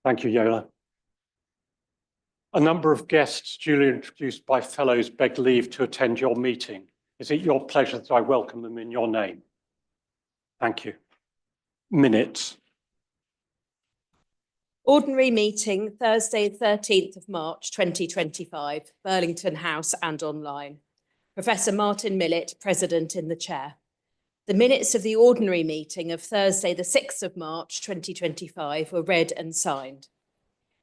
Thank you, Yola. A number of guests duly introduced by fellows beg leave to attend your meeting. Is it your pleasure that I welcome them in your name? Thank you. Minutes. Ordinary meeting, Thursday, 13th of March, 2025, Burlington House and online. Professor Martin Millett, President in the chair. The minutes of the ordinary meeting of Thursday, the 6th of March, 2025 were read and signed.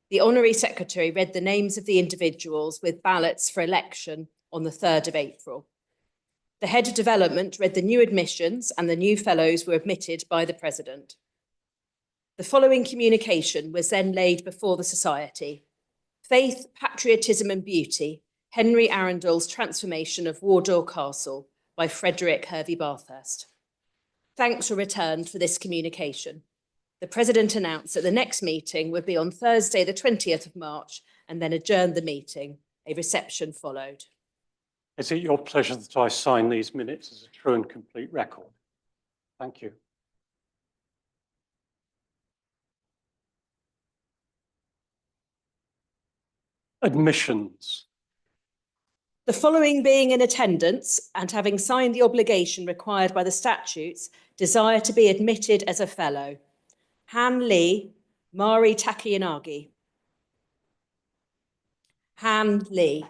The Honorary Secretary read the names of the individuals with ballots for election on the 3rd of April. The Head of Development read the new admissions and the new fellows were admitted by the President. The following communication was then laid before the Society. Faith, Patriotism and Beauty, Henry Arundel's Transformation of Wardour Castle by Frederick Hervey Bathurst. Thanks were returned for this communication. The President announced that the next meeting would be on Thursday, the 20th of March, and then adjourned the meeting. A reception followed. Is it your pleasure that I sign these minutes as a true and complete record? Thank you. Admissions. The following being in attendance and having signed the obligation required by the statutes, desire to be admitted as a fellow. Han Lee, Mari Takiyanagi. Han Lee.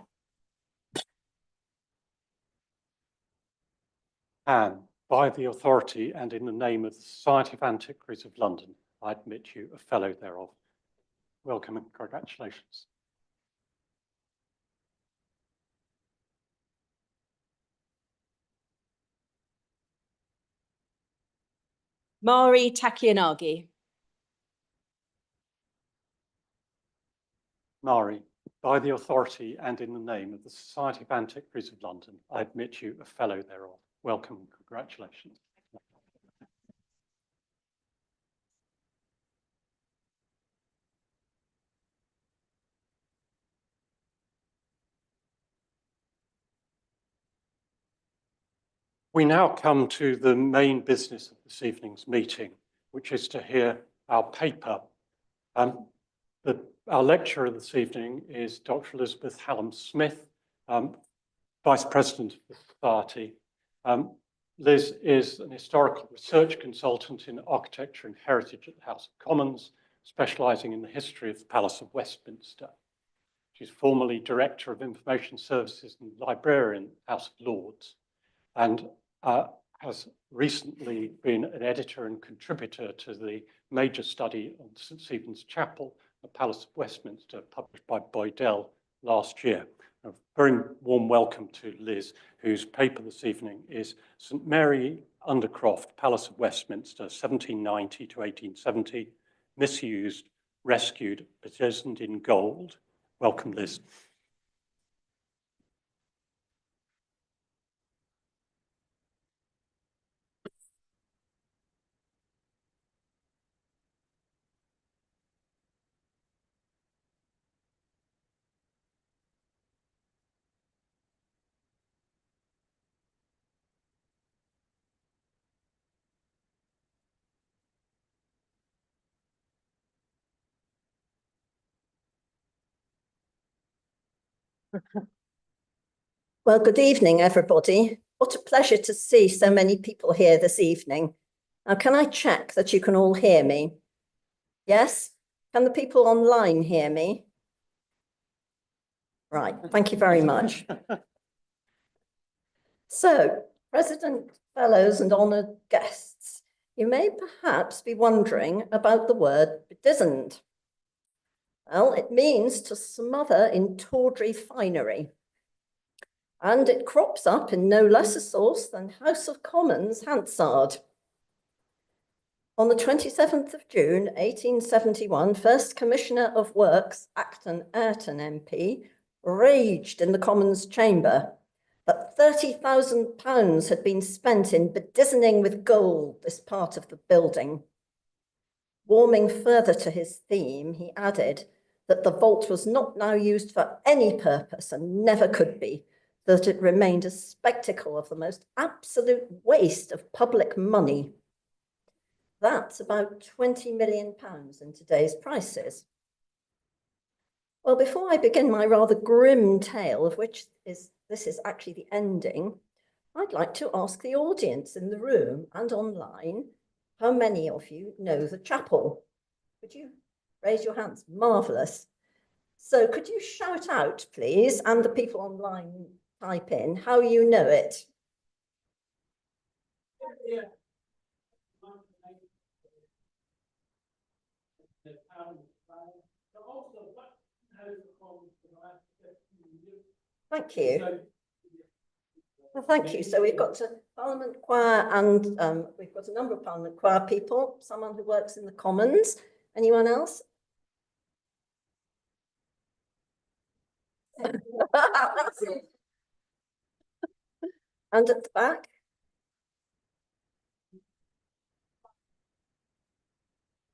Han, by the authority and in the name of the Society of Antiquaries of London, I admit you a fellow thereof. Welcome and congratulations. Mari Takiyanagi. Mari, by the authority and in the name of the Society of Antiquaries of London, I admit you a fellow thereof. Welcome and congratulations. We now come to the main business of this evening's meeting, which is to hear our paper. Our lecturer this evening is Dr. Elizabeth Hallam Smith, Vice President of the Society. Liz is an historical research consultant in architecture and heritage at the House of Commons, specialising in the history of the Palace of Westminster. She's formerly Director of Information Services and Librarian at the House of Lords, and has recently been an editor and contributor to the major study on St Stephen's Chapel, the Palace of Westminster, published by Boydell last year. A very warm welcome to Liz, whose paper this evening is St Mary Undercroft, Palace of Westminster, 1790 to 1870, misused, rescued, bedizened in gold. Welcome, Liz. Well, good evening, everybody. What a pleasure to see so many people here this evening. Now, can I check that you can all hear me? Yes? Can the people online hear me? Right, thank you very much. So, President, fellows and honoured guests, you may perhaps be wondering about the word bedizened. Well, it means to smother in tawdry finery. And it crops up in no less a source than House of Commons Hansard. On the 27th of June, 1871, First Commissioner of Works, Acton Ayrton MP, raged in the Commons chamber that £30,000 had been spent in bedizening with gold this part of the building. Warming further to his theme, he added that the vault was not now used for any purpose and never could be, that it remained a spectacle of the most absolute waste of public money. That's about £20 million in today's prices. Well, before I begin my rather grim tale, of which this is actually the ending, I'd like to ask the audience in the room and online, how many of you know the chapel? Could you raise your hands? Marvellous. So could you shout out, please, and the people online type in how you know it? Thank you. Well, thank you. So we've got a Parliament choir and we've got a number of Parliament choir people, someone who works in the Commons. Anyone else? And at the back?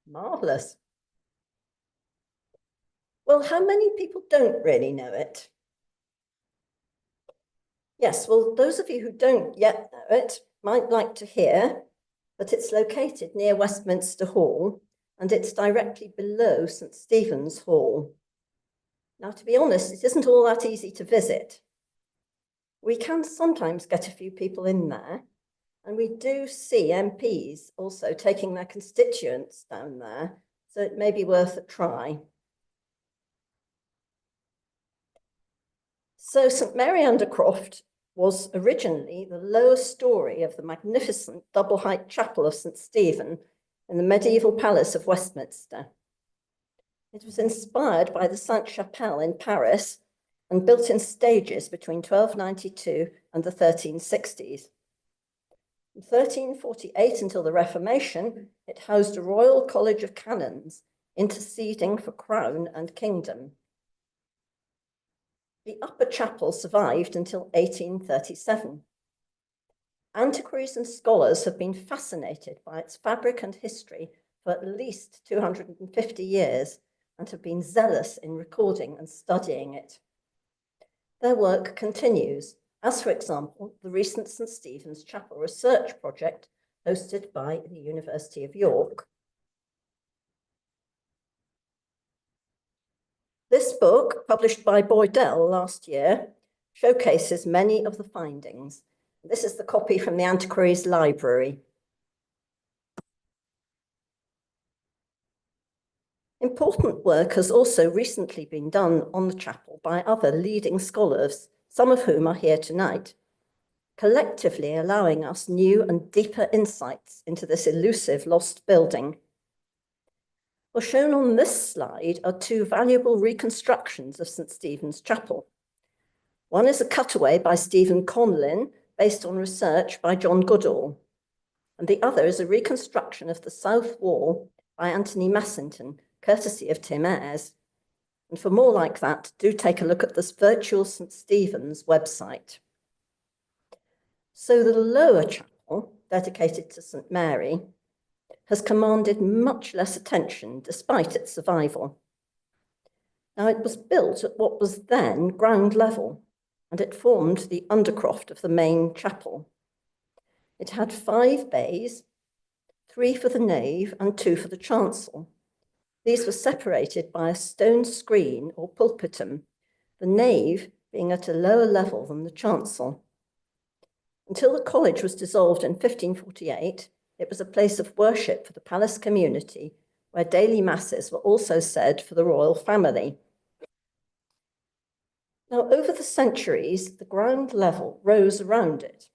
Marvellous. Well, how many people don't really know it? Yes, well, those of you who don't yet know it might like to hear that it's located near Westminster Hall and it's directly below St Stephen's Hall. Now, to be honest, it isn't all that easy to visit. We can sometimes get a few people in there, and we do see MPs also taking their constituents down there, so it may be worth a try. So St Mary Undercroft was originally the lower story of the magnificent double-height chapel of St Stephen in the medieval Palace of Westminster. It was inspired by the Sainte-Chapelle in Paris and built in stages between 1292 and the 1360s. From 1348 until the Reformation, it housed a royal college of canons interceding for crown and kingdom. The upper chapel survived until 1837. Antiquaries and scholars have been fascinated by its fabric and history for at least 250 years and have been zealous in recording and studying it. Their work continues, as for example, the recent St Stephen's Chapel research project hosted by the University of York. This book, published by Boydell last year, showcases many of the findings. This is the copy from the Antiquaries library. Important work has also recently been done on the chapel by other leading scholars, some of whom are here tonight, collectively allowing us new and deeper insights into this elusive lost building. Well, shown on this slide are two valuable reconstructions of St Stephen's Chapel. One is a cutaway by Stephen Conlin, based on research by John Goodall, and the other is a reconstruction of the south wall by Anthony Massington, courtesy of Tim Ayres. And for more like that, do take a look at this virtual St Stephen's website. So the lower chapel, dedicated to St Mary, has commanded much less attention despite its survival. Now, it was built at what was then ground level, and it formed the undercroft of the main chapel. It had 5 bays, 3 for the nave and 2 for the chancel. These were separated by a stone screen or pulpitum, the nave being at a lower level than the chancel. Until the college was dissolved in 1548, it was a place of worship for the palace community, where daily masses were also said for the royal family. Now, over the centuries, the ground level rose around it.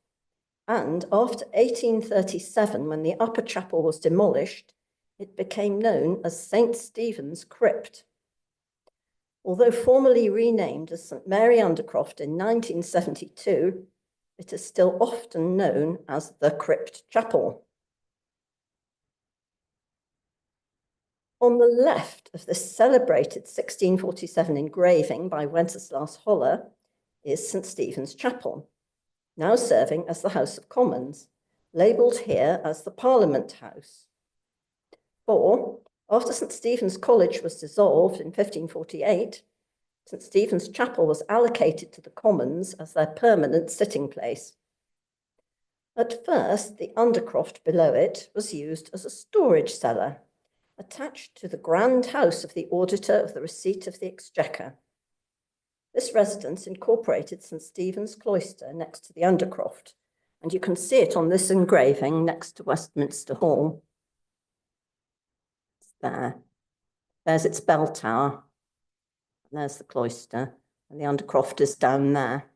And after 1837, when the upper chapel was demolished, it became known as St Stephen's Crypt. Although formally renamed as St Mary Undercroft in 1972, it is still often known as the Crypt Chapel. On the left of this celebrated 1647 engraving by Wenceslas Holler is St Stephen's Chapel, now serving as the House of Commons, labelled here as the Parliament House. For, after St Stephen's College was dissolved in 1548, St Stephen's Chapel was allocated to the Commons as their permanent sitting place. At first, the undercroft below it was used as a storage cellar, attached to the grand house of the auditor of the receipt of the Exchequer. This residence incorporated St Stephen's Cloister next to the Undercroft, and you can see it on this engraving next to Westminster Hall. It's there. There's its bell tower. And there's the cloister, and the Undercroft is down there.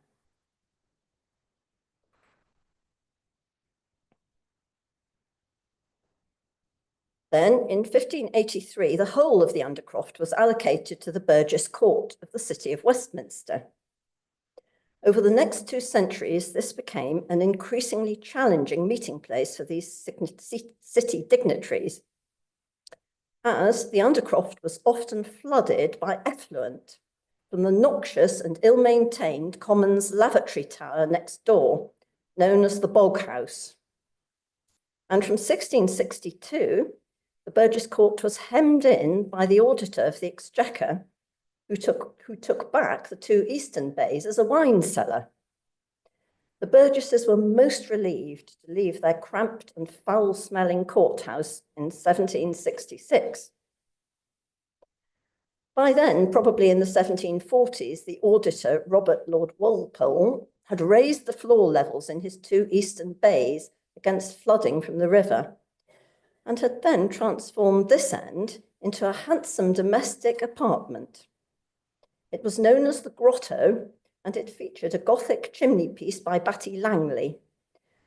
Then, in 1583, the whole of the Undercroft was allocated to the Burgess Court of the city of Westminster. Over the next 2 centuries, this became an increasingly challenging meeting place for these city dignitaries, as the Undercroft was often flooded by effluent from the noxious and ill-maintained Commons lavatory tower next door, known as the Bog House. And from 1662, the Burgess Court was hemmed in by the auditor of the Exchequer, who took back the 2 eastern bays as a wine cellar. The Burgesses were most relieved to leave their cramped and foul-smelling courthouse in 1766. By then, probably in the 1740s, the auditor, Robert Lord Walpole, had raised the floor levels in his 2 eastern bays against flooding from the river, and had then transformed this end into a handsome domestic apartment. It was known as the Grotto, and it featured a Gothic chimney piece by Batty Langley,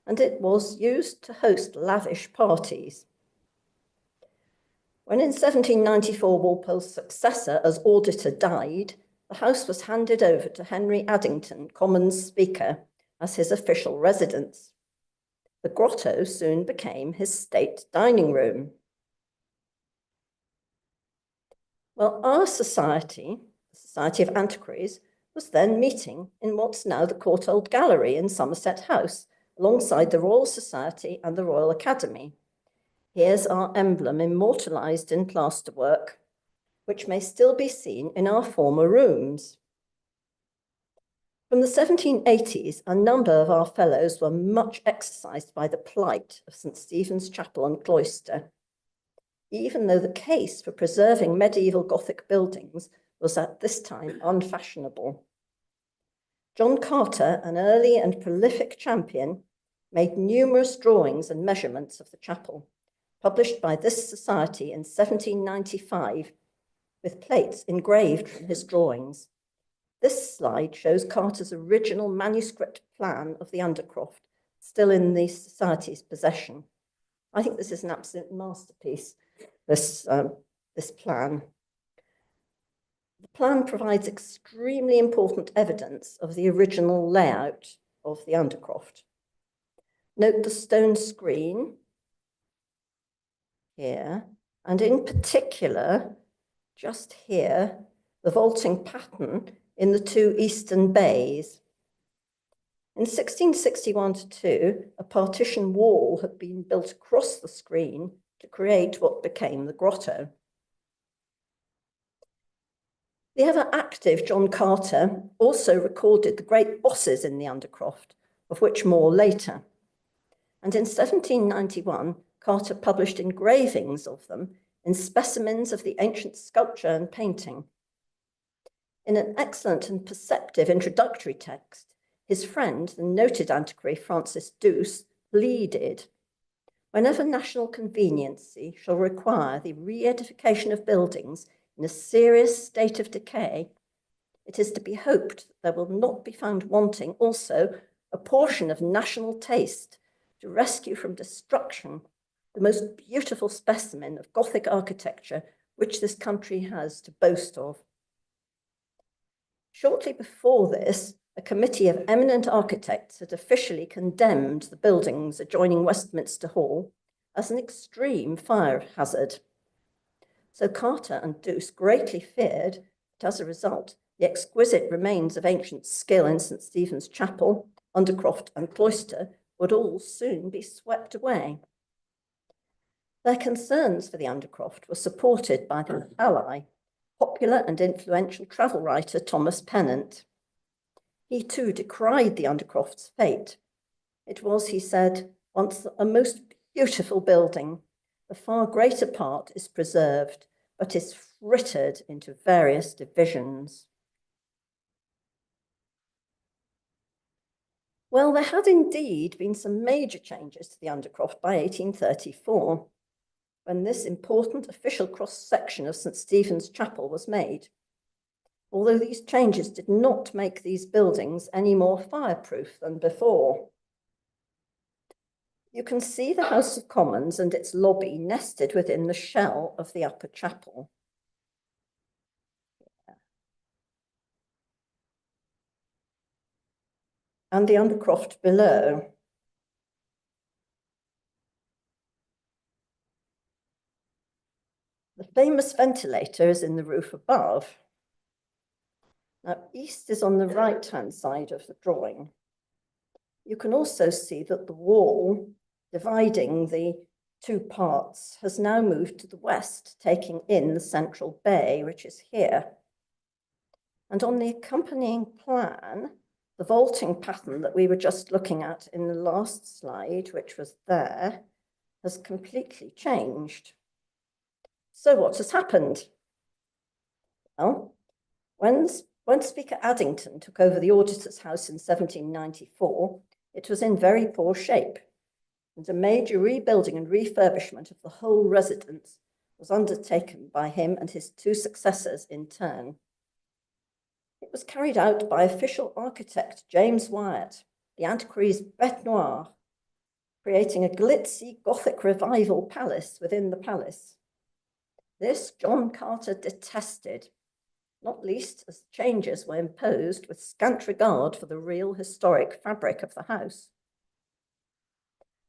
and it was used to host lavish parties. When in 1794 Walpole's successor as auditor died, the house was handed over to Henry Addington, Commons Speaker, as his official residence. The Grotto soon became his state dining room. Well, our society, the Society of Antiquaries, was then meeting in what's now the Courtauld Gallery in Somerset House, alongside the Royal Society and the Royal Academy. Here's our emblem immortalised in plasterwork, which may still be seen in our former rooms. From the 1780s, a number of our fellows were much exercised by the plight of St Stephen's Chapel and Cloister, even though the case for preserving medieval Gothic buildings was at this time unfashionable. John Carter, an early and prolific champion, made numerous drawings and measurements of the chapel, published by this society in 1795, with plates engraved from his drawings. This slide shows Carter's original manuscript plan of the Undercroft, still in the society's possession. I think this is an absolute masterpiece, this plan. The plan provides extremely important evidence of the original layout of the Undercroft. Note the stone screen here, and in particular, just here, the vaulting pattern in the 2 eastern bays. In 1661-2, a partition wall had been built across the screen to create what became the grotto. The ever-active John Carter also recorded the great bosses in the Undercroft, of which more later. And in 1791, Carter published engravings of them in specimens of the ancient sculpture and painting. In an excellent and perceptive introductory text, his friend, the noted antiquary Francis Douce, pleaded, "Whenever national conveniency shall require the re-edification of buildings in a serious state of decay, it is to be hoped that there will not be found wanting also a portion of national taste to rescue from destruction the most beautiful specimen of Gothic architecture which this country has to boast of." Shortly before this, a committee of eminent architects had officially condemned the buildings adjoining Westminster Hall as an extreme fire hazard. So Carter and Douce greatly feared that as a result, the exquisite remains of ancient skill in St Stephen's Chapel, Undercroft and Cloister would all soon be swept away. Their concerns for the Undercroft were supported by their ally, popular and influential travel writer Thomas Pennant. He too decried the Undercroft's fate. It was, he said, once a most beautiful building, The far greater part is preserved, but is frittered into various divisions. Well, there had indeed been some major changes to the Undercroft by 1834, when this important official cross-section of St Stephen's Chapel was made. Although these changes did not make these buildings any more fireproof than before. You can see the House of Commons and its lobby nested within the shell of the upper chapel. And the Undercroft below. The famous ventilator is in the roof above. Now, east is on the right-hand side of the drawing. You can also see that the wall dividing the two parts has now moved to the west, taking in the central bay, which is here. And on the accompanying plan, the vaulting pattern that we were just looking at in the last slide, which was there, has completely changed. So what has happened? Well, when Speaker Addington took over the Auditor's House in 1794, it was in very poor shape, and a major rebuilding and refurbishment of the whole residence was undertaken by him and his two successors in turn. It was carried out by official architect James Wyatt, the Antiquary's bête noire, creating a glitzy Gothic revival palace within the palace. This John Carter detested, not least as changes were imposed with scant regard for the real historic fabric of the house.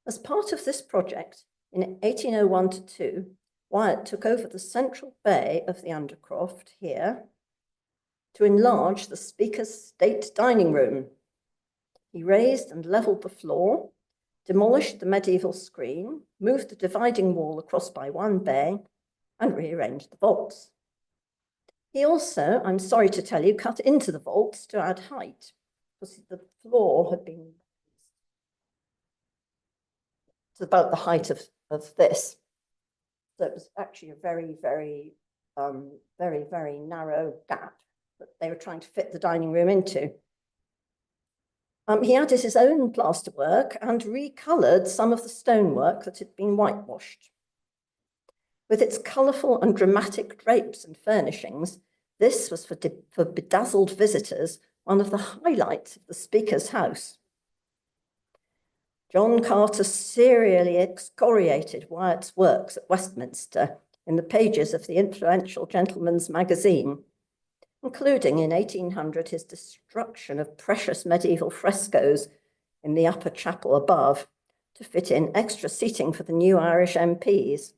As part of this project, in 1801-2, Wyatt took over the central bay of the Undercroft here to enlarge the Speaker's state dining room. He raised and levelled the floor, demolished the medieval screen, moved the dividing wall across by one bay, and rearranged the vaults. He also, I'm sorry to tell you, cut into the vaults to add height, because the floor had been to about the height of this. So it was actually a very, very narrow gap that they were trying to fit the dining room into. He added his own plasterwork and recoloured some of the stonework that had been whitewashed. With its colourful and dramatic drapes and furnishings, this was for bedazzled visitors one of the highlights of the Speaker's house. John Carter serially excoriated Wyatt's works at Westminster in the pages of the influential Gentleman's Magazine, including in 1800 his destruction of precious medieval frescoes in the upper chapel above to fit in extra seating for the new Irish MPs.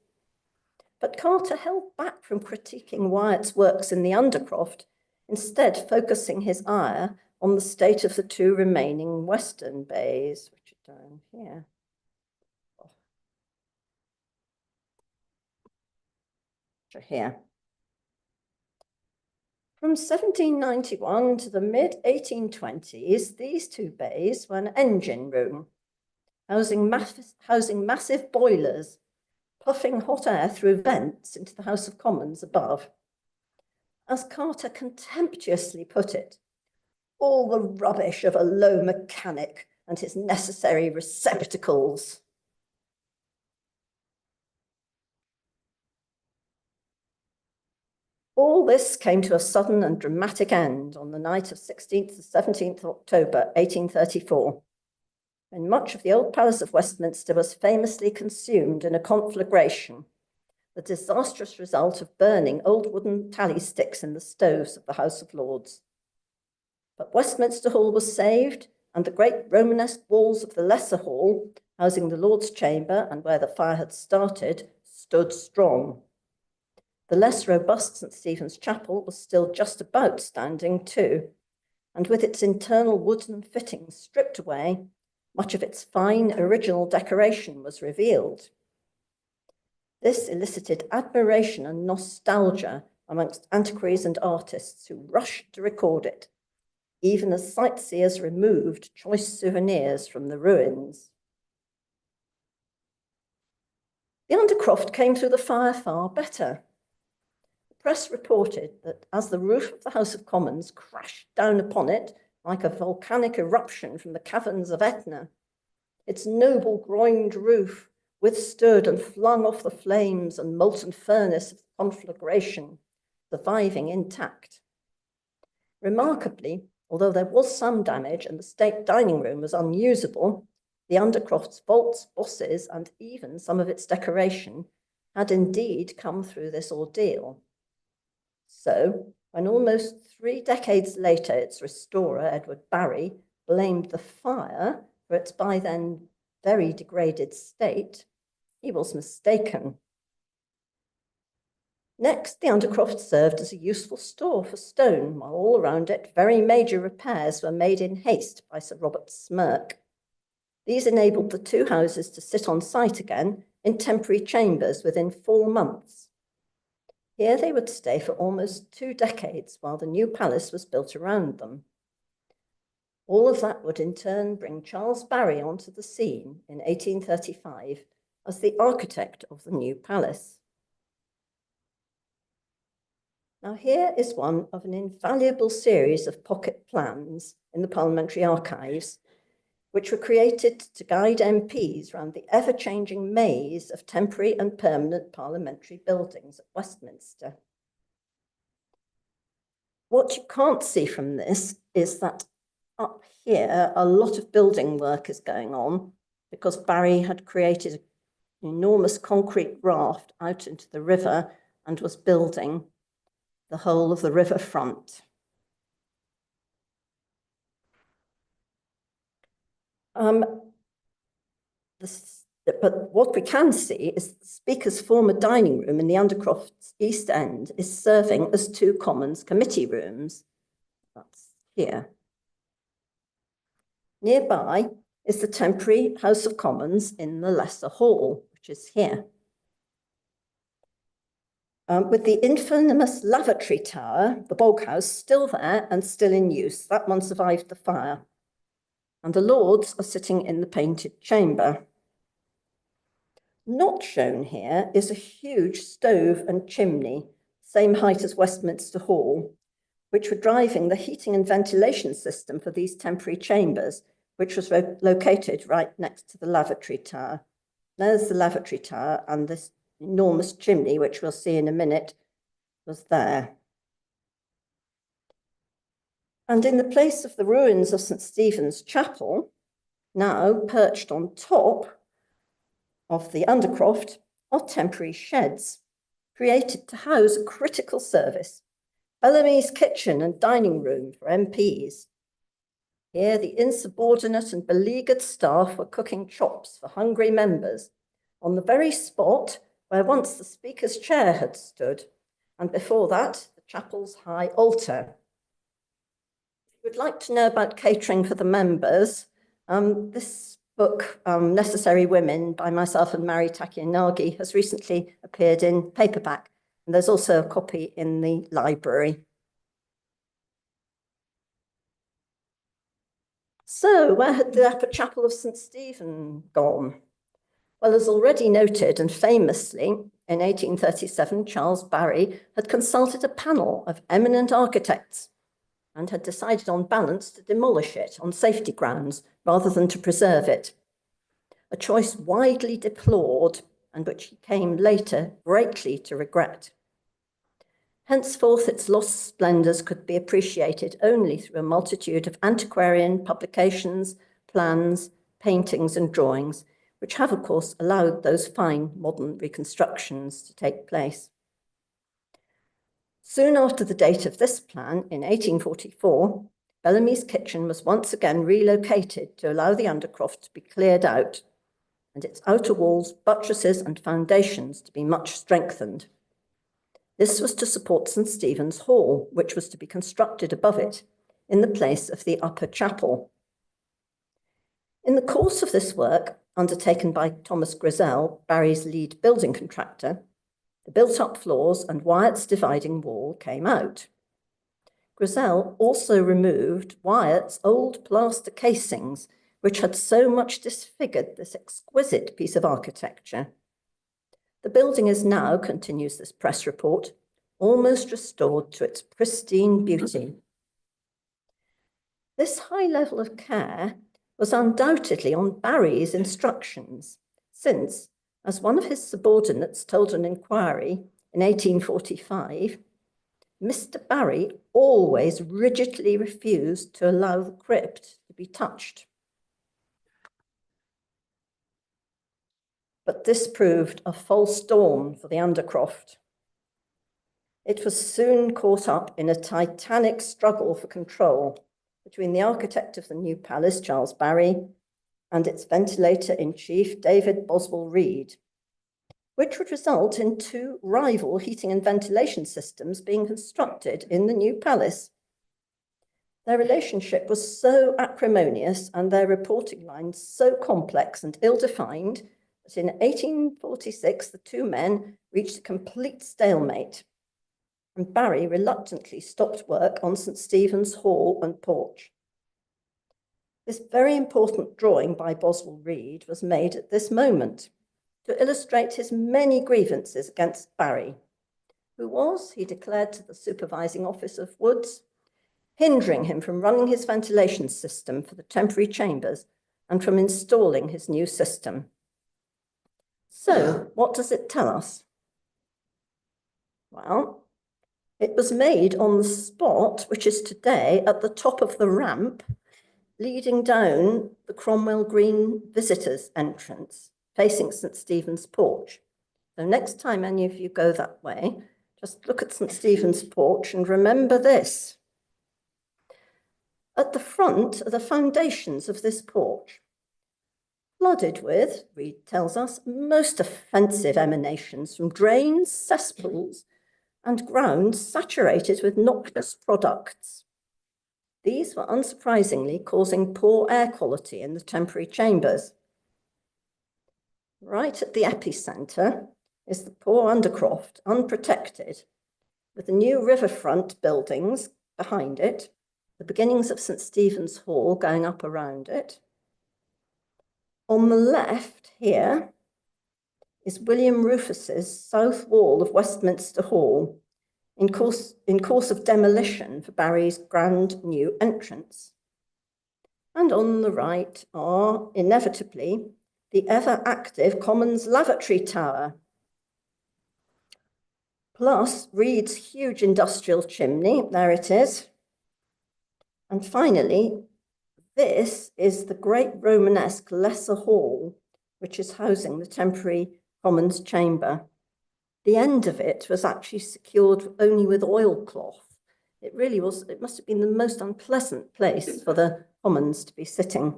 But Carter held back from critiquing Wyatt's works in the Undercroft, instead focusing his ire on the state of the two remaining western bays, which are down here. Which are here. From 1791 to the mid-1820s, these two bays were an engine room, housing massive boilers, puffing hot air through vents into the House of Commons above. As Carter contemptuously put it, all the rubbish of a low mechanic and his necessary receptacles. All this came to a sudden and dramatic end on the night of 16th to 17th October, 1834, when much of the old Palace of Westminster was famously consumed in a conflagration, the disastrous result of burning old wooden tally sticks in the stoves of the House of Lords. But Westminster Hall was saved, and the great Romanesque walls of the lesser hall, housing the Lord's Chamber and where the fire had started, stood strong. The less robust St Stephen's Chapel was still just about standing too, and with its internal wooden fittings stripped away, much of its fine original decoration was revealed. This elicited admiration and nostalgia amongst antiquaries and artists who rushed to record it, even as sightseers removed choice souvenirs from the ruins. The The Undercroft came through the fire far better. The press reported that as the roof of the House of Commons crashed down upon it like a volcanic eruption from the caverns of Etna, its noble groined roof withstood and flung off the flames and molten furnace of the conflagration, surviving intact. Remarkably, although there was some damage and the state dining room was unusable, the Undercroft's vaults, bosses, and even some of its decoration had indeed come through this ordeal. So, when almost 3 decades later its restorer, Edward Barry, blamed the fire for its by then very degraded state, he was mistaken. Next, the Undercroft served as a useful store for stone, while all around it very major repairs were made in haste by Sir Robert Smirke. These enabled the 2 houses to sit on site again in temporary chambers within 4 months. Here they would stay for almost 2 decades while the new palace was built around them. All of that would in turn bring Charles Barry onto the scene in 1835 as the architect of the new palace. Now here is one of an invaluable series of pocket plans in the Parliamentary Archives, which were created to guide MPs around the ever-changing maze of temporary and permanent parliamentary buildings at Westminster. What you can't see from this is that up here, a lot of building work is going on because Barry had created an enormous concrete raft out into the river and was building the whole of the riverfront. But what we can see is the Speaker's former dining room in the Undercroft's East End is serving as 2 Commons committee rooms. That's here. Nearby is the temporary House of Commons in the Lesser Hall, which is here. With the infamous lavatory tower, the bog house, still there and still in use. That one survived the fire. And the Lords are sitting in the painted chamber. Not shown here is a huge stove and chimney, same height as Westminster Hall, which were driving the heating and ventilation system for these temporary chambers, which was located right next to the lavatory tower. There's the lavatory tower, and this enormous chimney, which we'll see in a minute, was there. And in the place of the ruins of St Stephen's Chapel, now perched on top of the Undercroft, are temporary sheds created to house a critical service, Bellamy's kitchen and dining room for MPs. Here, the insubordinate and beleaguered staff were cooking chops for hungry members on the very spot where once the Speaker's chair had stood, and before that, the chapel's high altar. If you would like to know about catering for the members, this book, Necessary Women, by myself and Mary Takianagi, has recently appeared in paperback, and there's also a copy in the library. So, where had the upper chapel of St Stephen gone? Well, as already noted, and famously, in 1837, Charles Barry had consulted a panel of eminent architects and had decided on balance to demolish it on safety grounds rather than to preserve it, a choice widely deplored and which he came later greatly to regret. Henceforth, its lost splendours could be appreciated only through a multitude of antiquarian publications, plans, paintings and drawings, which have, of course, allowed those fine modern reconstructions to take place. Soon after the date of this plan, in 1844, Bellamy's kitchen was once again relocated to allow the Undercroft to be cleared out and its outer walls, buttresses and foundations to be much strengthened. This was to support St Stephen's Hall, which was to be constructed above it in the place of the upper chapel. In the course of this work, undertaken by Thomas Grizel, Barry's lead building contractor, the built-up floors and Wyatt's dividing wall came out. Grizel also removed Wyatt's old plaster casings, which had so much disfigured this exquisite piece of architecture. The building is now, continues this press report, almost restored to its pristine beauty. This high level of care was undoubtedly on Barry's instructions, since, as one of his subordinates told an inquiry in 1845, Mr. Barry always rigidly refused to allow the crypt to be touched. But this proved a false dawn for the Undercroft. It was soon caught up in a titanic struggle for control between the architect of the new palace, Charles Barry, and its ventilator-in-chief, David Boswell Reed, which would result in two rival heating and ventilation systems being constructed in the new palace. Their relationship was so acrimonious and their reporting lines so complex and ill-defined that in 1846, the two men reached a complete stalemate, and Barry reluctantly stopped work on St Stephen's Hall and porch. This very important drawing by Boswell Reed was made at this moment to illustrate his many grievances against Barry, who was, he declared to the supervising office of Woods, hindering him from running his ventilation system for the temporary chambers and from installing his new system. So, what does it tell us? Well, it was made on the spot, which is today at the top of the ramp leading down the Cromwell Green visitors entrance, facing St Stephen's porch. So next time any of you go that way, just look at St Stephen's porch and remember this. At the front are the foundations of this porch, flooded with, Reed tells us, most offensive emanations from drains, cesspools, and grounds saturated with noxious products. These were unsurprisingly causing poor air quality in the temporary chambers. Right at the epicenter is the poor Undercroft, unprotected, with the new riverfront buildings behind it, the beginnings of St Stephen's Hall going up around it. On the left here is William Rufus's south wall of Westminster Hall, in course of demolition for Barry's grand new entrance. And on the right are, inevitably, the ever-active Commons Lavatory Tower, plus Reed's huge industrial chimney, there it is. And finally, this is the great Romanesque Lesser Hall, which is housing the temporary Commons chamber. The end of it was actually secured only with oilcloth. It really was, it must have been the most unpleasant place for the Commons to be sitting.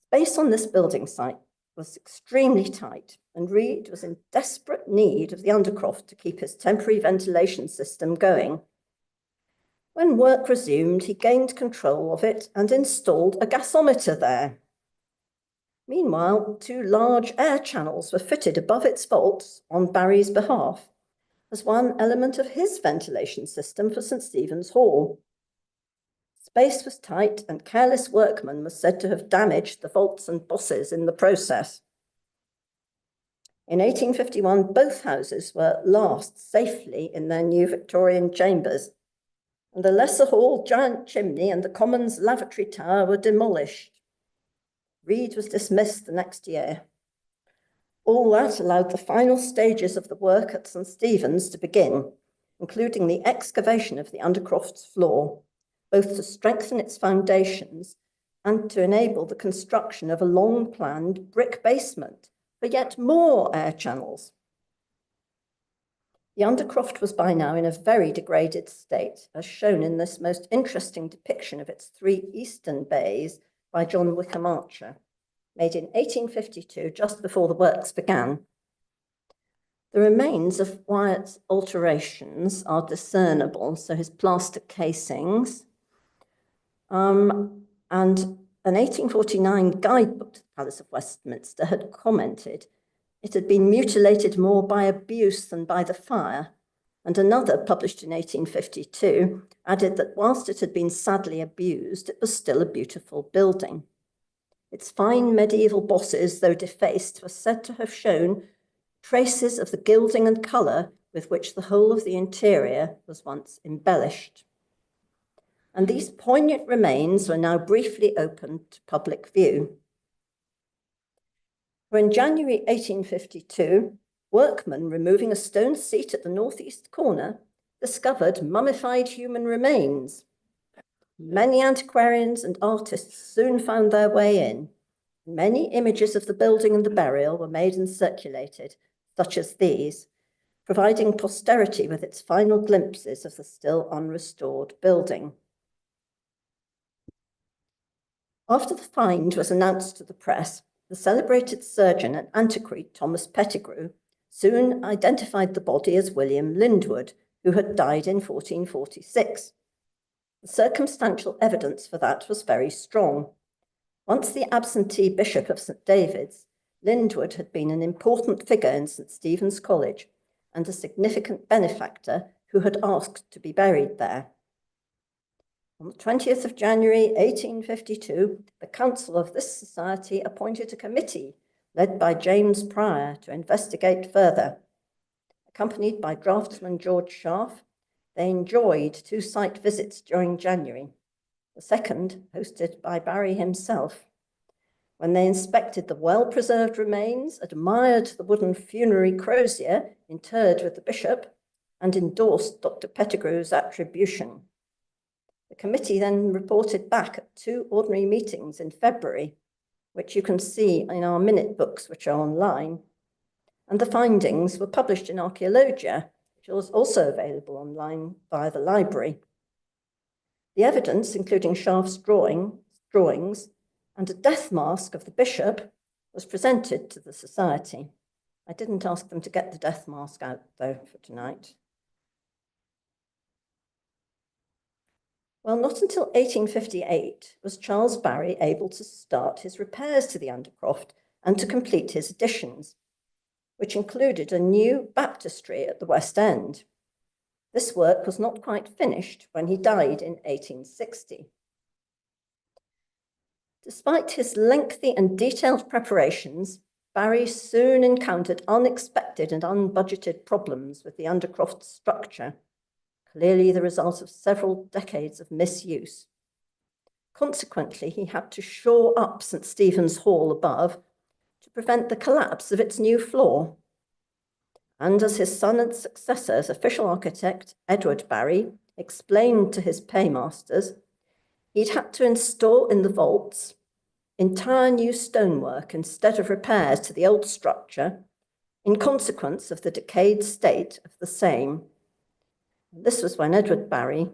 Space on this building site was extremely tight, and Reed was in desperate need of the Undercroft to keep his temporary ventilation system going. When work resumed, he gained control of it and installed a gasometer there. Meanwhile, two large air channels were fitted above its vaults on Barry's behalf as one element of his ventilation system for St Stephen's Hall. Space was tight, and careless workmen was said to have damaged the vaults and bosses in the process. In 1851, both houses were at last safely in their new Victorian chambers, and the Lesser Hall giant chimney and the Commons Lavatory Tower were demolished. Reed was dismissed the next year. All that allowed the final stages of the work at St Stephen's to begin, including the excavation of the Undercroft's floor, both to strengthen its foundations and to enable the construction of a long-planned brick basement for yet more air channels. The Undercroft was by now in a very degraded state, as shown in this most interesting depiction of its three eastern bays by John Wickham Archer, made in 1852, just before the works began. The remains of Wyatt's alterations are discernible, so his plaster casings, and an 1849 guidebook to the Palace of Westminster had commented it had been mutilated more by abuse than by the fire, and another, published in 1852, added that whilst it had been sadly abused, it was still a beautiful building. Its fine medieval bosses, though defaced, were said to have shown traces of the gilding and colour with which the whole of the interior was once embellished. And these poignant remains were now briefly opened to public view. For in January 1852, workmen removing a stone seat at the northeast corner discovered mummified human remains. Many antiquarians and artists soon found their way in. Many images of the building and the burial were made and circulated, such as these, providing posterity with its final glimpses of the still unrestored building. After the find was announced to the press, the celebrated surgeon and antiquary Thomas Pettigrew soon identified the body as William Lindwood, who had died in 1446. The circumstantial evidence for that was very strong. Once the absentee bishop of St David's, Lindwood had been an important figure in St Stephen's College and a significant benefactor who had asked to be buried there. On the 20th of January 1852, the council of this society appointed a committee led by James Pryor to investigate further. Accompanied by draftsman George Schaff, they enjoyed 2 site visits during January, the second hosted by Barry himself. When they inspected the well-preserved remains, admired the wooden funerary crozier interred with the bishop, and endorsed Dr. Pettigrew's attribution. The committee then reported back at 2 ordinary meetings in February, which you can see in our minute books, which are online. And the findings were published in Archaeologia, which was also available online via the library. The evidence, including Schaff's drawings, and a death mask of the bishop, was presented to the society. I didn't ask them to get the death mask out, though, for tonight. Well, not until 1858 was Charles Barry able to start his repairs to the Undercroft and to complete his additions, which included a new baptistry at the West End. This work was not quite finished when he died in 1860. Despite his lengthy and detailed preparations, Barry soon encountered unexpected and unbudgeted problems with the Undercroft structure, clearly the result of several decades of misuse. Consequently, he had to shore up St Stephen's Hall above to prevent the collapse of its new floor. And as his son and successor as official architect, Edward Barry, explained to his paymasters, he'd had to install in the vaults entire new stonework instead of repairs to the old structure in consequence of the decayed state of the same. This was when Edward Barry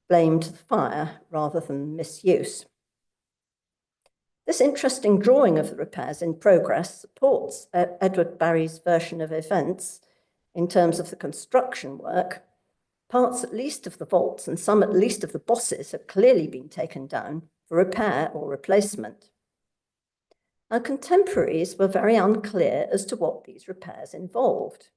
blamed the fire rather than misuse. This interesting drawing of the repairs in progress supports Edward Barry's version of events in terms of the construction work. Parts at least of the vaults and some at least of the bosses have clearly been taken down for repair or replacement. Now, contemporaries were very unclear as to what these repairs involved.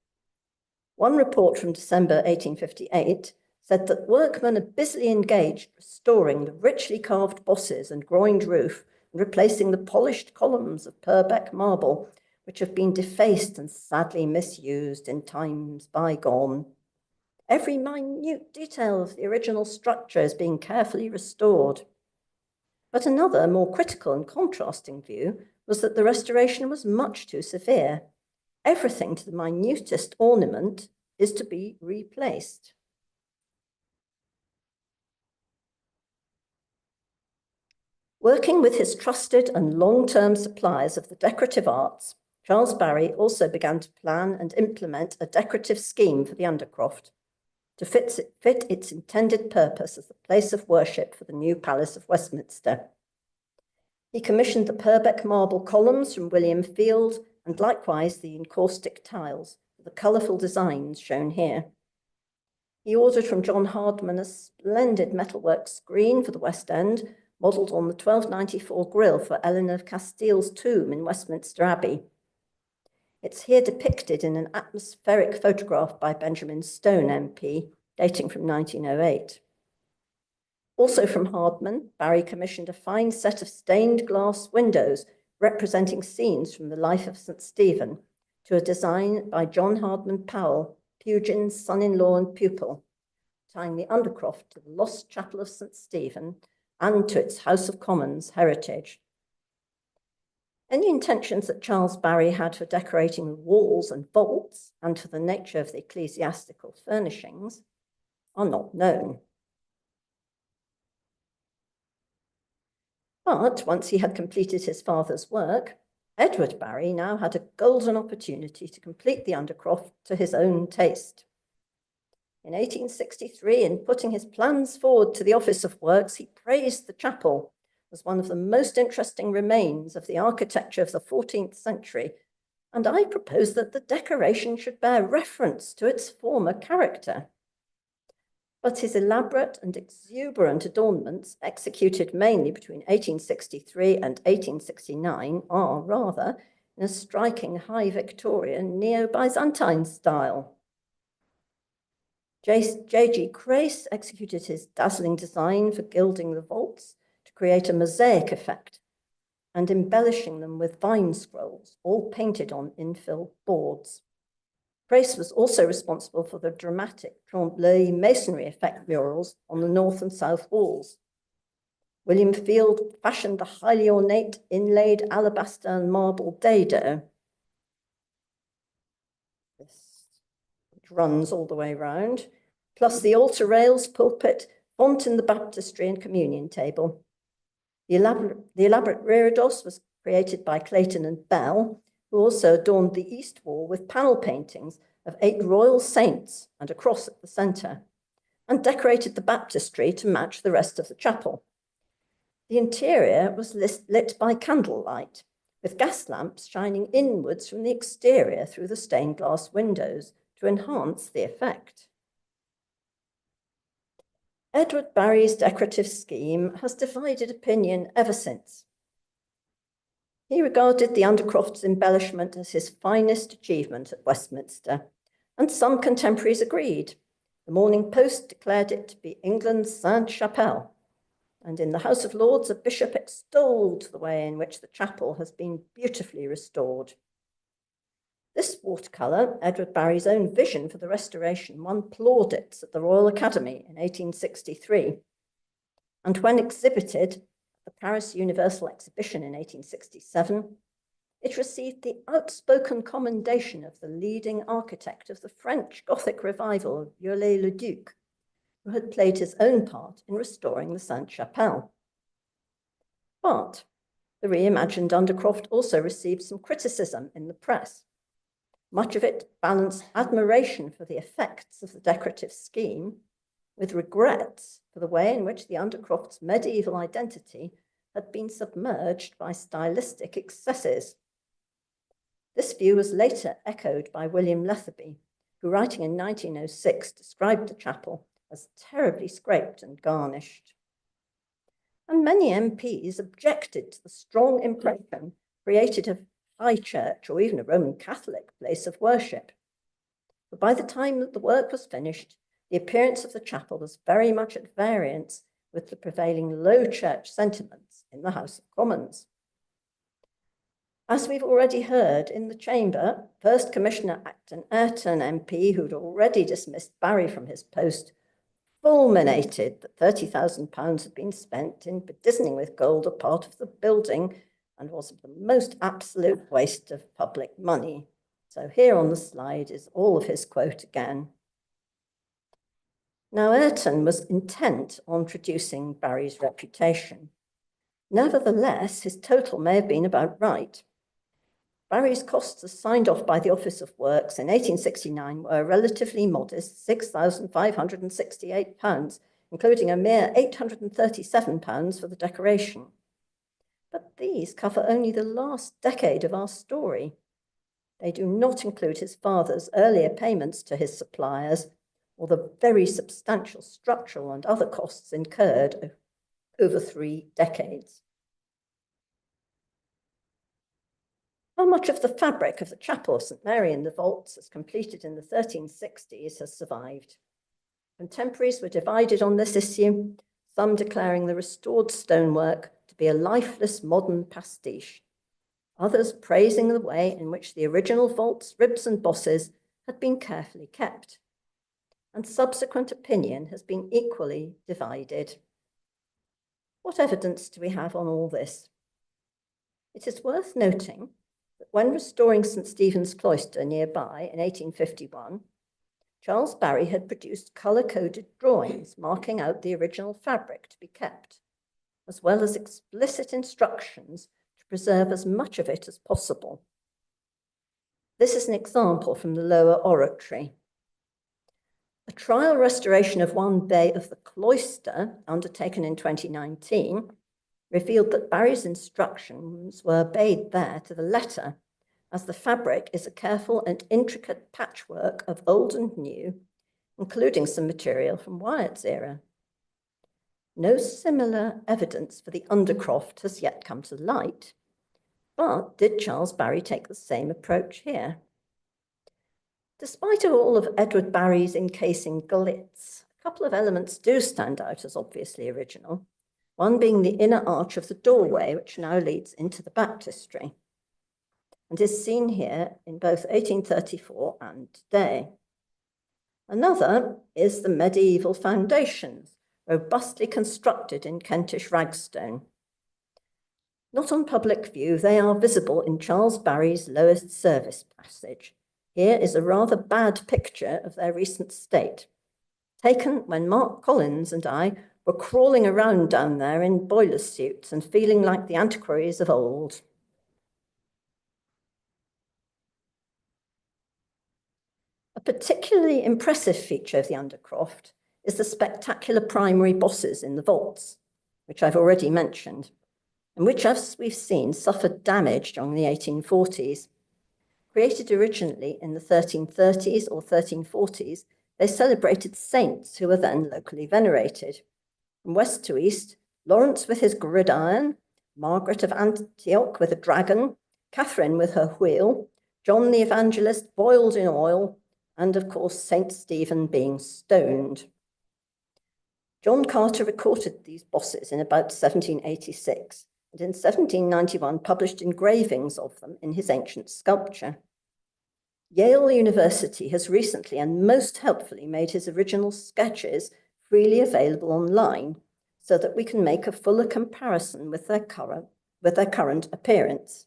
One report from December 1858 said that workmen are busily engaged restoring the richly carved bosses and groined roof and replacing the polished columns of Purbeck marble, which have been defaced and sadly misused in times bygone. Every minute detail of the original structure is being carefully restored. But another, more critical and contrasting view was that the restoration was much too severe. Everything to the minutest ornament is to be replaced. Working with his trusted and long-term suppliers of the decorative arts, Charles Barry also began to plan and implement a decorative scheme for the Undercroft to fit its intended purpose as the place of worship for the new Palace of Westminster. He commissioned the Purbeck marble columns from William Field and likewise the encaustic tiles, the colourful designs shown here. He ordered from John Hardman a splendid metalwork screen for the West End, modelled on the 1294 grille for Eleanor of Castile's tomb in Westminster Abbey. It's here depicted in an atmospheric photograph by Benjamin Stone, MP, dating from 1908. Also from Hardman, Barry commissioned a fine set of stained glass windows representing scenes from the life of St Stephen to a design by John Hardman Powell, Pugin's son-in-law and pupil, tying the Undercroft to the lost chapel of St Stephen and to its House of Commons heritage. Any intentions that Charles Barry had for decorating the walls and vaults and for the nature of the ecclesiastical furnishings are not known. But once he had completed his father's work, Edward Barry now had a golden opportunity to complete the Undercroft to his own taste. In 1863, in putting his plans forward to the Office of Works, he praised the chapel as one of the most interesting remains of the architecture of the 14th century, and I proposed that the decoration should bear reference to its former character. But his elaborate and exuberant adornments, executed mainly between 1863 and 1869, are rather in a striking high Victorian neo-Byzantine style. J.G. Crace executed his dazzling design for gilding the vaults to create a mosaic effect and embellishing them with vine scrolls, all painted on infill boards. Crace was also responsible for the dramatic trompe-l'oeil masonry effect murals on the north and south walls. William Field fashioned the highly ornate inlaid alabaster and marble dado, which runs all the way round, plus the altar rails, pulpit, font in the baptistry and communion table. The elaborate reredos was created by Clayton and Bell, who also adorned the east wall with panel paintings of 8 royal saints and a cross at the centre, and decorated the baptistry to match the rest of the chapel. The interior was lit by candlelight, with gas lamps shining inwards from the exterior through the stained glass windows to enhance the effect. Edward Barry's decorative scheme has divided opinion ever since. He regarded the Undercroft's embellishment as his finest achievement at Westminster, and some contemporaries agreed. The Morning Post declared it to be England's Sainte-Chapelle, and in the House of Lords, a bishop extolled the way in which the chapel has been beautifully restored. This watercolour, Edward Barry's own vision for the restoration, won plaudits at the Royal Academy in 1863, and when exhibited the Paris Universal Exhibition in 1867, it received the outspoken commendation of the leading architect of the French Gothic revival, Viollet-le-Duc, who had played his own part in restoring the Sainte-Chapelle. But the reimagined Undercroft also received some criticism in the press. Much of it balanced admiration for the effects of the decorative scheme with regrets for the way in which the Undercroft's medieval identity had been submerged by stylistic excesses. This view was later echoed by William Letherby, who, writing in 1906, described the chapel as terribly scraped and garnished. And many MPs objected to the strong impression created of high church or even a Roman Catholic place of worship. But by the time that the work was finished, the appearance of the chapel was very much at variance with the prevailing low church sentiments in the House of Commons. As we've already heard in the chamber, First Commissioner Acton Ayrton MP, who'd already dismissed Barry from his post, fulminated that £30,000 had been spent in bedizening with gold a part of the building and was the most absolute waste of public money. So here on the slide is all of his quote again. Now, Ayrton was intent on traducing Barry's reputation. Nevertheless, his total may have been about right. Barry's costs as signed off by the Office of Works in 1869 were a relatively modest £6,568, including a mere £837 for the decoration. But these cover only the last decade of our story. They do not include his father's earlier payments to his suppliers or the very substantial structural and other costs incurred over 3 decades. How much of the fabric of the chapel of St Mary in the vaults, as completed in the 1360s, has survived? Contemporaries were divided on this issue. some declaring the restored stonework to be a lifeless modern pastiche, others praising the way in which the original vaults, ribs, and bosses had been carefully kept. And subsequent opinion has been equally divided. What evidence do we have on all this? It is worth noting that when restoring St Stephen's Cloister nearby in 1851, Charles Barry had produced colour-coded drawings marking out the original fabric to be kept, as well as explicit instructions to preserve as much of it as possible. This is an example from the lower oratory. A trial restoration of one bay of the cloister, undertaken in 2019, revealed that Barry's instructions were obeyed there to the letter, as the fabric is a careful and intricate patchwork of old and new, including some material from Wyatt's era. No similar evidence for the Undercroft has yet come to light, but did Charles Barry take the same approach here? Despite all of Edward Barry's encasing glitz, a couple of elements do stand out as obviously original, one being the inner arch of the doorway, which now leads into the baptistry, and is seen here in both 1834 and today. Another is the medieval foundations, robustly constructed in Kentish ragstone. Not on public view, they are visible in Charles Barry's lowest service passage. Here is a rather bad picture of their recent state, taken when Mark Collins and I were crawling around down there in boiler suits and feeling like the antiquaries of old. A particularly impressive feature of the Undercroft is the spectacular primary bosses in the vaults, which I've already mentioned, and which, as we've seen, suffered damage during the 1840s. Created originally in the 1330s or 1340s, they celebrated saints who were then locally venerated. From west to east, Lawrence with his gridiron, Margaret of Antioch with a dragon, Catherine with her wheel, John the Evangelist boiled in oil, and of course, St. Stephen being stoned. John Carter recorded these bosses in about 1786, and in 1791 published engravings of them in his ancient sculpture. Yale University has recently and most helpfully made his original sketches freely available online so that we can make a fuller comparison with their current appearance.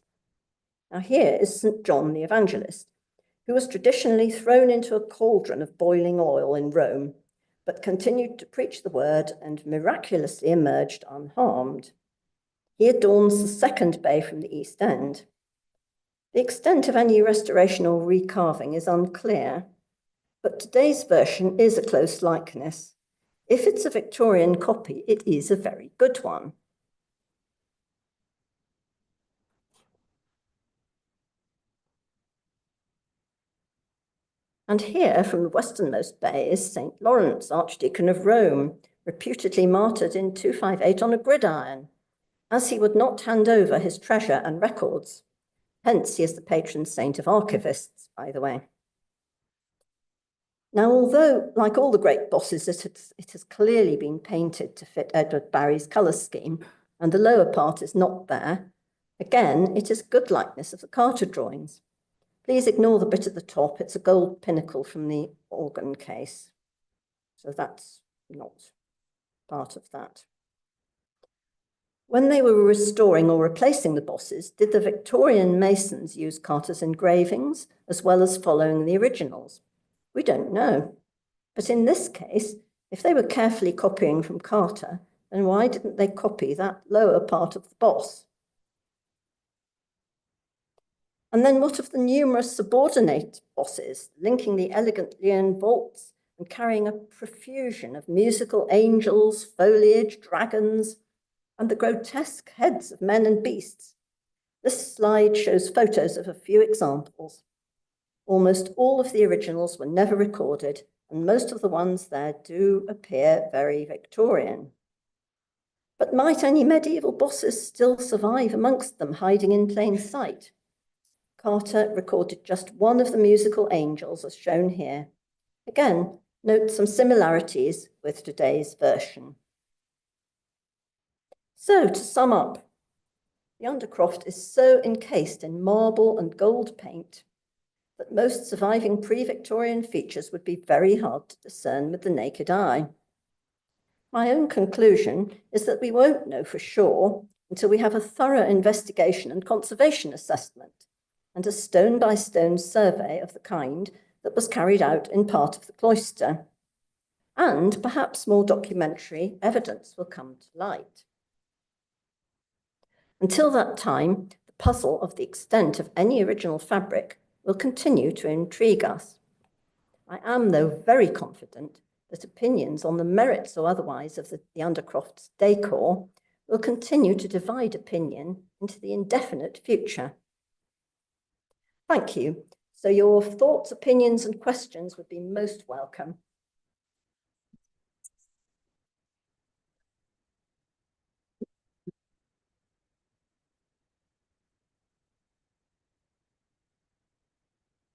Now here is St. John the Evangelist, who was traditionally thrown into a cauldron of boiling oil in Rome, but continued to preach the word and miraculously emerged unharmed. He adorns the second bay from the east end. The extent of any restoration or recarving is unclear, but today's version is a close likeness. If it's a Victorian copy, it is a very good one. And here, from the westernmost bay, is St. Lawrence, Archdeacon of Rome, reputedly martyred in 258 on a gridiron, as he would not hand over his treasure and records. Hence, he is the patron saint of archivists, by the way. Now, although, like all the great bosses, it has clearly been painted to fit Edward Barry's colour scheme, and the lower part is not there, again, it is good likeness of the Carter drawings. Please ignore the bit at the top. It's a gold pinnacle from the organ case. So that's not part of that. When they were restoring or replacing the bosses, did the Victorian masons use Carter's engravings as well as following the originals? We don't know. But in this case, if they were carefully copying from Carter, then why didn't they copy that lower part of the boss? And then what of the numerous subordinate bosses linking the elegant Leon vaults and carrying a profusion of musical angels, foliage, dragons, and the grotesque heads of men and beasts? This slide shows photos of a few examples. Almost all of the originals were never recorded, and most of the ones there do appear very Victorian. But might any medieval bosses still survive amongst them, hiding in plain sight? Carter recorded just one of the musical angels, as shown here. Again, note some similarities with today's version. So to sum up, the Undercroft is so encased in marble and gold paint that most surviving pre-Victorian features would be very hard to discern with the naked eye. My own conclusion is that we won't know for sure until we have a thorough investigation and conservation assessment and a stone-by-stone survey of the kind that was carried out in part of the cloister. And perhaps more documentary evidence will come to light. Until that time, the puzzle of the extent of any original fabric will continue to intrigue us. I am, though, very confident that opinions on the merits or otherwise of the Undercroft's decor will continue to divide opinion into the indefinite future. Thank you. So your thoughts, opinions, and questions would be most welcome.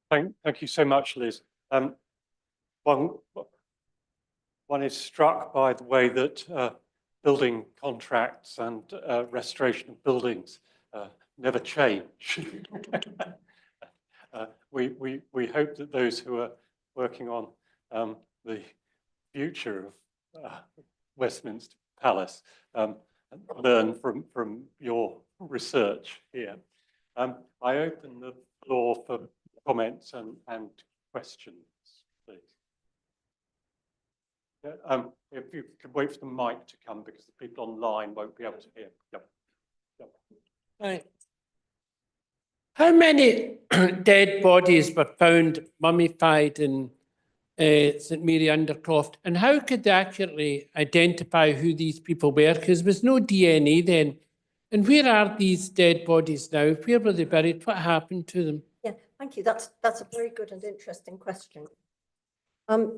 Thank you so much, Liz. One is struck by the way that building contracts and restoration of buildings never change. We hope that those who are working on the future of Westminster Palace learn from your research here. I open the floor for comments and questions, please. If you could wait for the mic to come, because the people online won't be able to hear. Yep. Right. How many dead bodies were found mummified in St Mary Undercroft, and how could they accurately identify who these people were? Because there was no DNA then. And where are these dead bodies now? Where were they buried? What happened to them? Yeah, thank you. That's a very good and interesting question. There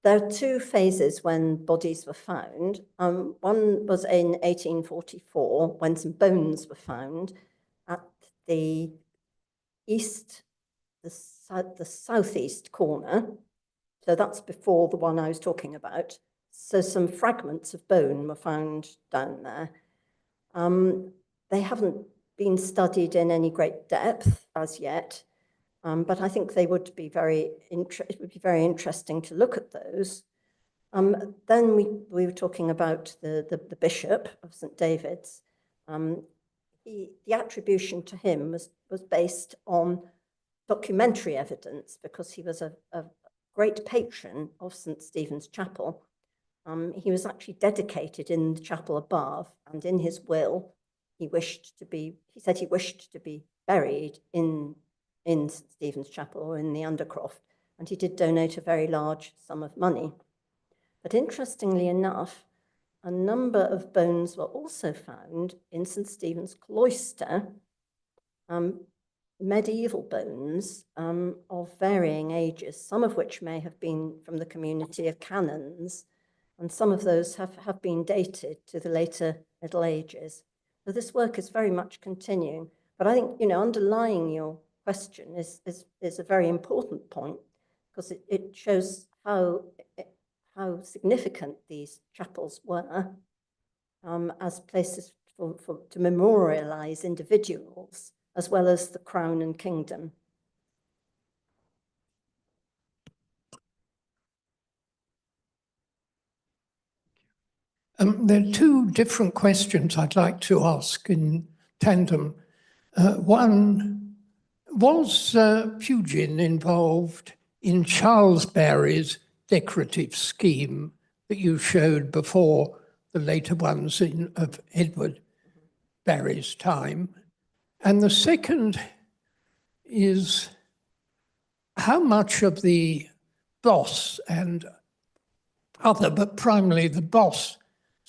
are two phases when bodies were found. One was in 1844 when some bones were found at the southeast corner. So that's before the one I was talking about. So some fragments of bone were found down there. They haven't been studied in any great depth as yet, but I think they would be it would be very interesting to look at those. Then we were talking about the Bishop of St David's. The attribution to him was based on documentary evidence because he was a great patron of St Stephen's Chapel. He was actually dedicated in the chapel above, and in his will, he said he wished to be buried in St Stephen's Chapel or in the Undercroft, and he did donate a very large sum of money. But interestingly enough, a number of bones were also found in St Stephen's Cloister, medieval bones of varying ages, some of which may have been from the community of canons, and some of those have been dated to the later Middle Ages. So this work is very much continuing. But I think, underlying your question is a very important point, because it shows how significant these chapels were as places to memorialize individuals, as well as the crown and kingdom. There are two different questions I'd like to ask in tandem. One, was Pugin involved in Charles Barry's decorative scheme that you showed before the later ones of Edward Barry's time? And the second is, how much of the boss and other, but primarily the boss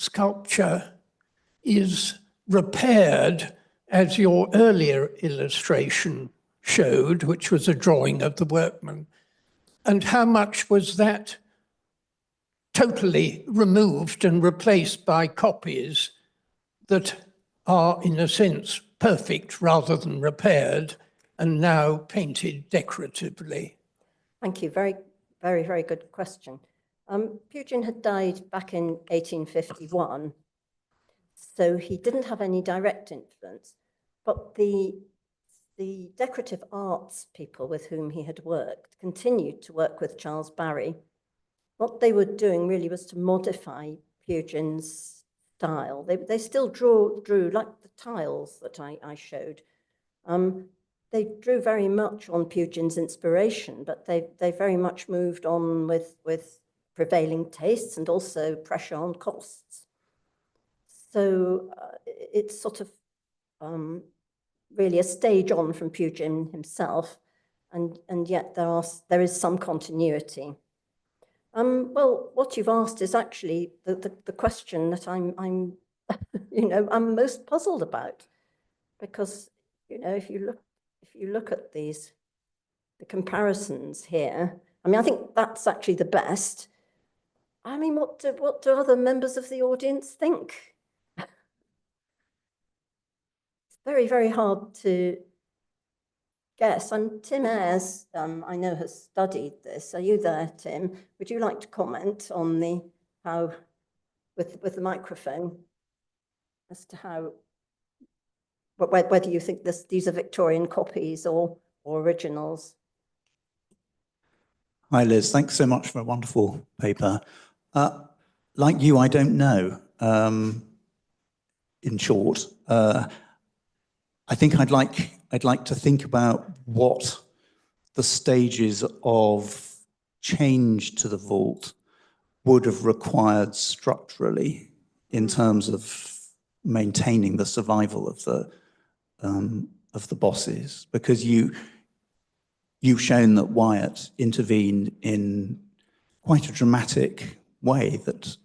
sculpture is repaired as your earlier illustration showed, which was a drawing of the workman, and how much was that totally removed and replaced by copies that are, in a sense, perfect rather than repaired and now painted decoratively? Thank you. Very, very, very good question. Pugin had died back in 1851, So he didn't have any direct influence, but the decorative arts people with whom he had worked continued to work with Charles Barry. What they were doing really was to modify Pugin's style. They still drew like the tiles that I showed. They drew very much on Pugin's inspiration, but they very much moved on with prevailing tastes and also pressure on costs. So it's sort of really a stage on from Pugin himself, and yet there is some continuity. Well, what you've asked is actually the question that I'm I'm most puzzled about, because if you look at the comparisons here, I mean, I think that's actually the best. I mean, what do other members of the audience think? It's very, very hard to guess. And Tim Ayres, I know, has studied this. Are you there, Tim? Would you like to comment on how, with the microphone, as to how, whether you think these are Victorian copies or originals? Hi, Liz. Thanks so much for a wonderful paper. Like you, I don't know. In short, I think I'd like to think about what the stages of change to the vault would have required structurally in terms of maintaining the survival of the bosses, because you've shown that Wyatt intervened in quite a dramatic way that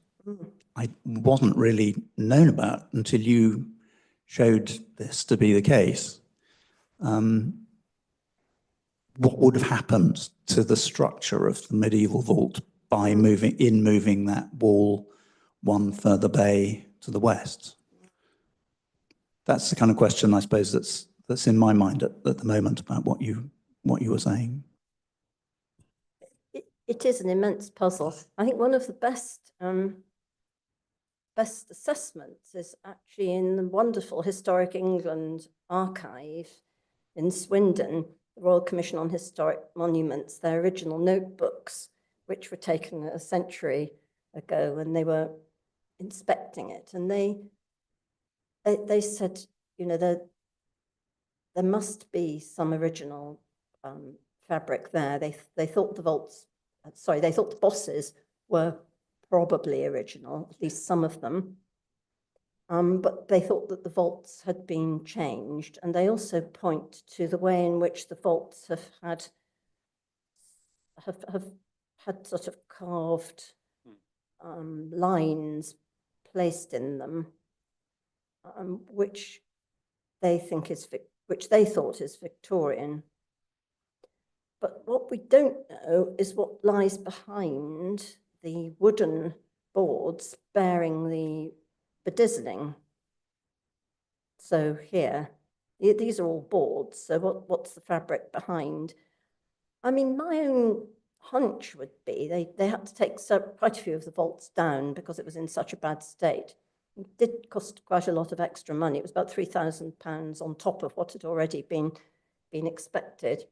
I wasn't really known about until you showed this to be the case. What would have happened to the structure of the medieval vault by moving that wall one further bay to the west? That's the kind of question, I suppose, that's in my mind at the moment about what you were saying. It is an immense puzzle. I think one of the best assessments is actually in the wonderful Historic England archive in Swindon, the Royal Commission on Historic Monuments, their original notebooks, which were taken a century ago when they were inspecting it. And they said, there must be some original fabric there. They thought they thought the bosses were probably original, at least some of them. But they thought that the vaults had been changed, and they also point to the way in which the vaults have had sort of carved lines placed in them, which they thought is Victorian. But what we don't know is what lies behind the wooden boards bearing the bedizening. So here, these are all boards. So what's the fabric behind? I mean, my own hunch would be they had to take quite a few of the vaults down because it was in such a bad state. It did cost quite a lot of extra money. It was about £3,000 on top of what had already been expected.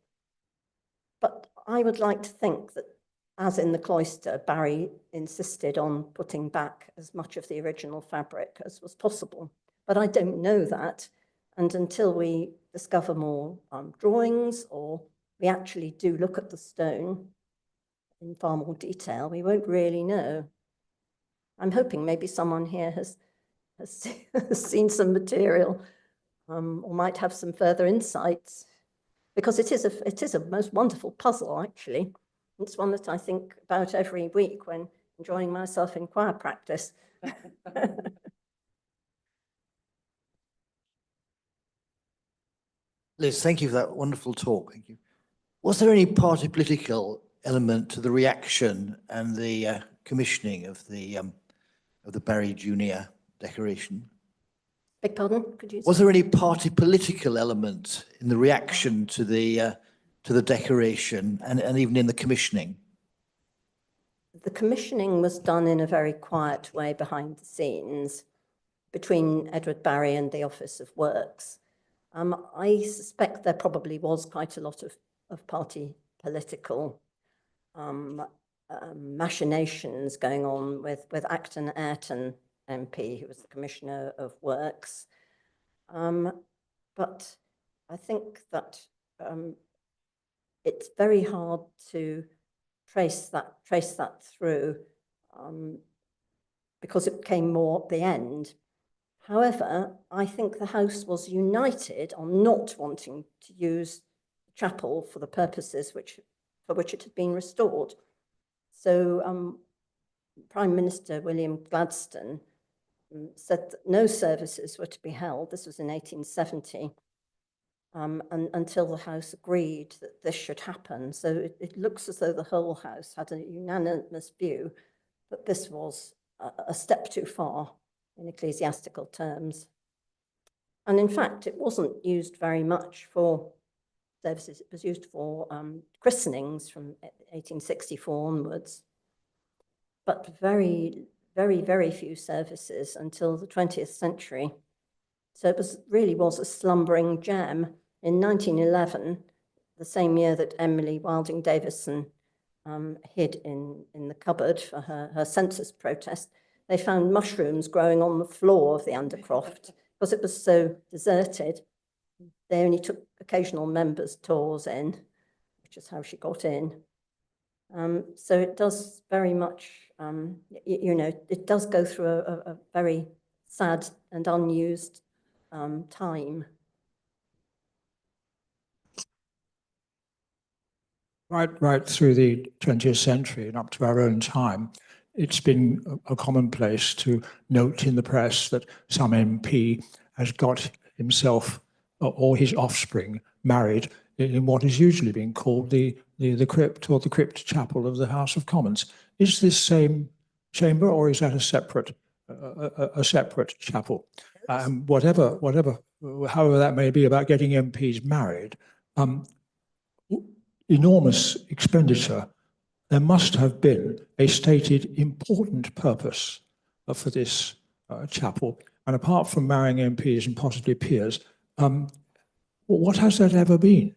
But I would like to think that, as in the cloister, Barry insisted on putting back as much of the original fabric as was possible. But I don't know that. And until we discover more drawings, or we actually do look at the stone in far more detail, we won't really know. I'm hoping maybe someone here has seen some material or might have some further insights, because it is a most wonderful puzzle, actually. It's one that I think about every week when enjoying myself in choir practice. Liz, thank you for that wonderful talk. Thank you. Was there any party political element to the reaction and the commissioning of the Barry Junior decoration? Beg pardon? Could you? Was there any party political element in the reaction to the decoration and even in the commissioning? The commissioning was done in a very quiet way behind the scenes. between Edward Barry and the Office of Works. I suspect there probably was quite a lot of party political machinations going on with Acton Ayrton MP, who was the Commissioner of Works. But I think that it's very hard to trace that through because it came more at the end. However, I think the house was united on not wanting to use the chapel for the purposes for which it had been restored. So Prime Minister William Gladstone said that no services were to be held. This was in 1870, until the House agreed that this should happen. So it looks as though the whole House had a unanimous view that this was a step too far in ecclesiastical terms. And in fact, it wasn't used very much for services. It was used for christenings from 1864 onwards, but very, very, very few services until the 20th century. So it really was a slumbering gem. In 1911, the same year that Emily Wilding Davison hid in the cupboard for her census protest, they found mushrooms growing on the floor of the Undercroft because it was so deserted. They only took occasional members' tours in, which is how she got in. So it does very much, it does go through a very sad and unused time. Right through the 20th century and up to our own time, it's been a commonplace to note in the press that some MP has got himself or his offspring married in what is usually being called the crypt or the crypt chapel of the House of Commons. Is this same chamber, or is that a separate chapel? However that may be about getting MPs married, enormous expenditure. There must have been a stated important purpose for this chapel. And apart from marrying MPs and possibly peers, what has that ever been?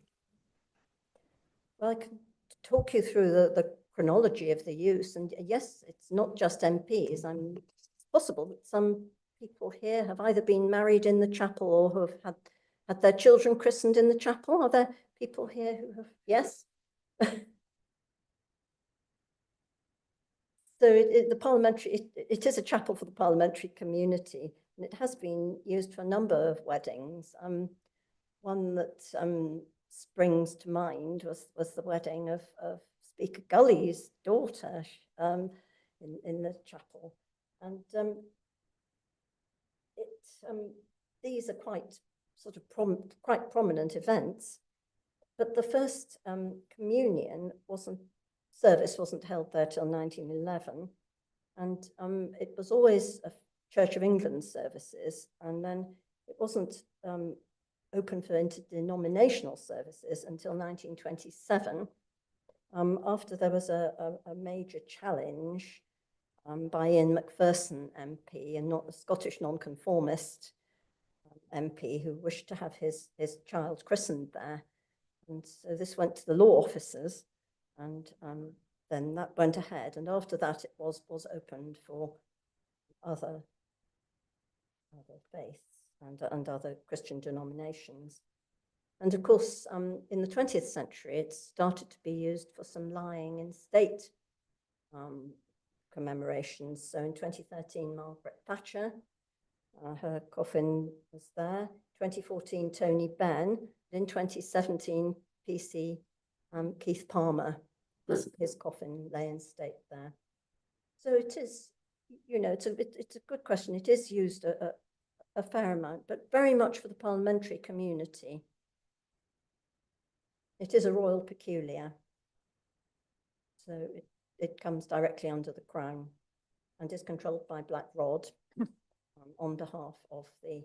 Well, I can talk you through the chronology of the use. And yes, it's not just MPs. It's possible that some people here have either been married in the chapel or have had their children christened in the chapel. Are there people here who have? Yes. So it is a chapel for the parliamentary community, and it has been used for a number of weddings. One that springs to mind was the wedding of Speaker Gully's daughter in the chapel, and these are quite sort of quite prominent events. But the first communion service wasn't held there till 1911, and it was always a Church of England services, and then it wasn't open for interdenominational services until 1927, after there was a major challenge by Ian Macpherson MP, a Scottish nonconformist MP who wished to have his child christened there. And so this went to the law officers, and then that went ahead. And after that, it was opened for other faiths and other Christian denominations. And of course, in the 20th century, it started to be used for some lying in state commemorations. So in 2013, Margaret Thatcher, her coffin was there. 2014, Tony Benn. In 2017, PC Keith Palmer, his coffin lay in state there. So it is, it's a good question. It is used a fair amount, but very much for the parliamentary community. It is a royal peculiar. So it comes directly under the crown and is controlled by Black Rod on behalf of the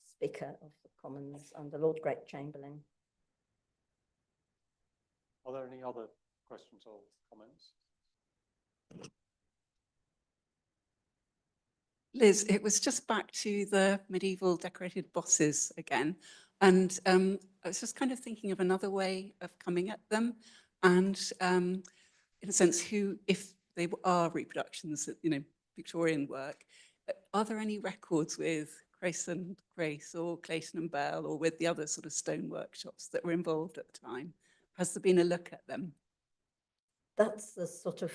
Speaker of the Commons and the Lord Great Chamberlain. Are there any other questions or comments? Liz, it was just back to the medieval decorated bosses again. And I was just kind of thinking of another way of coming at them. And in a sense, if they are reproductions, Victorian work, are there any records with Grace and Grace or Clayton and Bell or with the other sort of stone workshops that were involved at the time? Has there been a look at them? That's the sort of,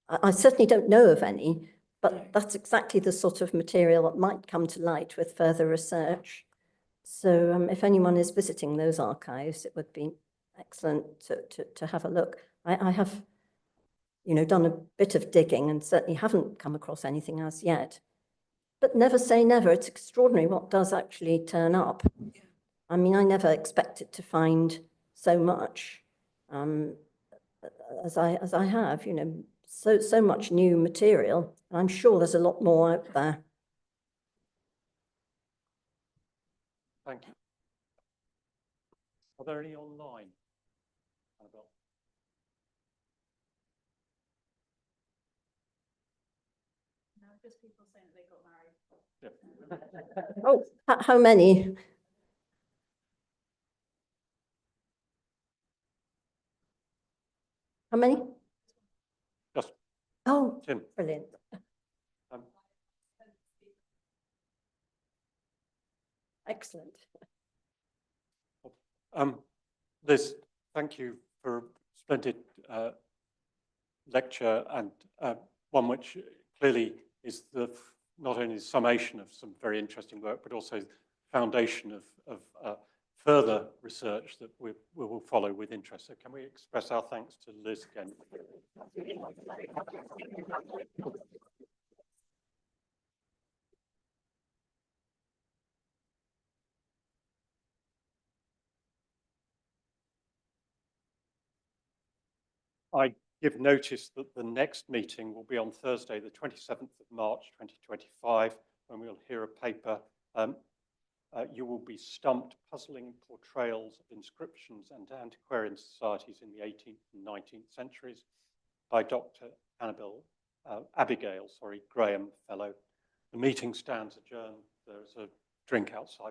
I certainly don't know of any, but that's exactly the sort of material that might come to light with further research. So if anyone is visiting those archives, it would be excellent to have a look. I have, done a bit of digging and certainly haven't come across anything as yet. But never say never. It's extraordinary what does actually turn up. Yeah. I mean, I never expected to find so much as I have, so much new material. And I'm sure there's a lot more out there. Thank you. Are there any online, Annabelle? No, just people saying that they got married. Yeah. Oh, how many? How many? Just Oh, Tim. brilliant. Excellent. Liz, thank you for a splendid lecture, and one which clearly is not only the summation of some very interesting work, but also foundation of further research that we will follow with interest. So can we express our thanks to Liz again? I give notice that the next meeting will be on Thursday, the 27th of March, 2025, when we'll hear a paper. You will be stumped, puzzling portrayals of inscriptions and antiquarian societies in the 18th and 19th centuries by Dr. Abigail Graham Fellow. The meeting stands adjourned. There's a drink outside.